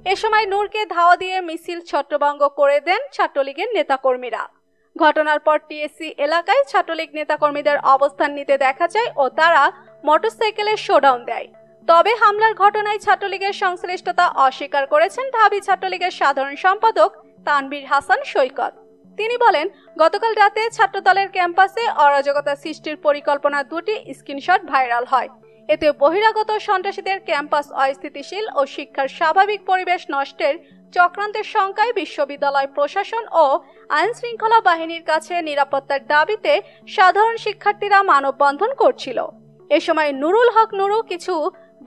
এ সময় নূরকে ধাওয়া দিয়ে মিছিল ছত্রভঙ্গ করে দেন ছাত্রলীগের নেতাকর্মীরা। ঘটনার পর টিএসসি এলাকায় ছাত্রলীগ নেতাকর্মীদের অবস্থান নিতে দেখা যায় ও তারা মোটরসাইকেলে শোডাউন দেয়। তবে হামলার ঘটনায় ছাত্রলীগের সংশ্লিষ্টতা অস্বীকার করেছেন ঢাবি ছাত্রলীগের সাধারণ সম্পাদক তানভীর হাসান সৈকত। তিনি বলেন, গতকাল রাতে ছাত্রদলের ক্যাম্পাসে অরাজকতা সৃষ্টির পরিকল্পনা দুটি স্ক্রিনশট ভাইরাল হয়। এতে বহিরাগত সন্ত্রাসীদের ক্যাম্পাস অস্থিতিশীল ও শিক্ষার স্বাভাবিক পরিবেশ নষ্টের চক্রান্তের শঙ্কায় বিশ্ববিদ্যালয় প্রশাসন ও আইন শৃঙ্খলা বাহিনীর কাছে নিরাপত্তার দাবিতে সাধারণ শিক্ষার্থীরা মানববন্ধন করছিল। এ সময় নুরুল হক নুরু কিছু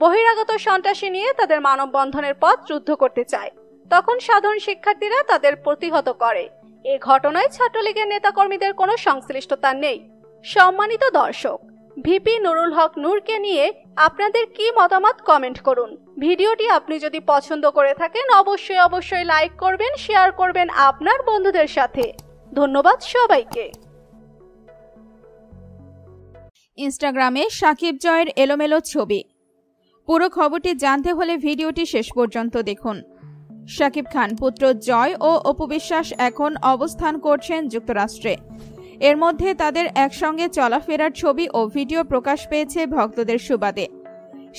বহিরাগত সন্ত্রাসী নিয়ে তাদের মানববন্ধনের পথ রুদ্ধ করতে চায়। তখন সাধারণ শিক্ষার্থীরা তাদের প্রতিহত করে। এ ঘটনায় ছাত্রলীগের নেতাকর্মীদের কোনো সংশ্লিষ্টতা নেই। সম্মানিত দর্শক, ভিপি নুরুল হক নূরকে নিয়ে আপনাদের কি মতামত কমেন্ট করুন। ভিডিওটি আপনি যদি পছন্দ করে থাকেন অবশ্যই লাইক করবেন, শেয়ার করবেন আপনার বন্ধুদের সাথে। ধন্যবাদ সবাইকে। ইনস্টাগ্রামে সাকিব জয়ের এলোমেলো ছবি। পুরো খবরটি জানতে হলে ভিডিওটি শেষ পর্যন্ত দেখুন। শাকিব খান পুত্র জয় ও অপু বিশ্বাস এখন অবস্থান করছেন যুক্তরাষ্ট্রে। এর মধ্যে তাদের একসঙ্গে চলাফেরার ছবি ও ভিডিও প্রকাশ পেয়েছে ভক্তদের সুবাদে।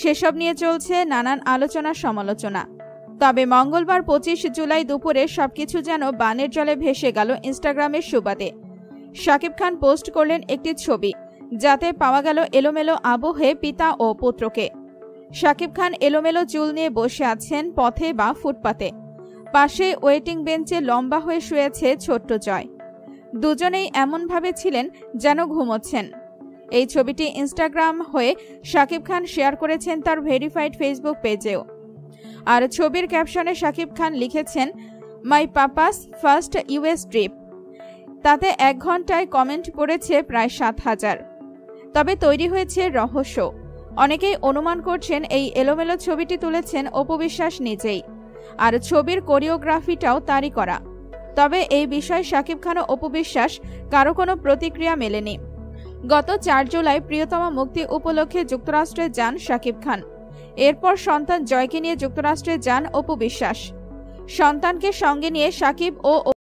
সেসব নিয়ে চলছে নানান আলোচনা সমালোচনা। তবে মঙ্গলবার 25 জুলাই দুপুরে সবকিছু যেন বানের জলে ভেসে গেল ইনস্টাগ্রামের সুবাদে। শাকিব খান পোস্ট করলেন একটি ছবি, যাতে পাওয়া গেল এলোমেলো আবহে পিতা ও পুত্রকে। শাকিব খান এলোমেলো চুল নিয়ে বসে আছেন পথে বা ফুটপাতে। পাশে ওয়েটিং বেঞ্চে লম্বা হয়ে শুয়েছে ছোট্ট জয়। দুজনেই এমনভাবে ছিলেন যেন ঘুমোচ্ছেন। এই ছবিটি ইনস্টাগ্রাম হয়ে শাকিব খান শেয়ার করেছেন তার ভেরিফাইড ফেসবুক পেজেও। আর ছবির ক্যাপশনে শাকিব খান লিখেছেন, মাই পাপাস ফার্স্ট ইউএস ট্রিপ। তাতে 1 ঘন্টায় কমেন্ট পড়েছে প্রায় 7000। তবে তৈরি হয়েছে রহস্য। অনেকেই অনুমান করছেন এই এলোমেলো ছবিটি তুলেছেন অপু বিশ্বাস নিজেই, আর ছবির কোরিওগ্রাফিটাও তারই করা। তবে এই বিষয়ে শাকিব খান ও অপু বিশ্বাস কারো কোনো প্রতিক্রিয়া মেলেনি। গত 4 জুলাই প্রিয়তমা মুক্তি উপলক্ষে যুক্তরাষ্ট্রে যান শাকিব খান। এরপর সন্তান জয়কে নিয়ে যুক্তরাষ্ট্রে যান অপু বিশ্বাস। সন্তানকে সঙ্গে নিয়ে শাকিব ও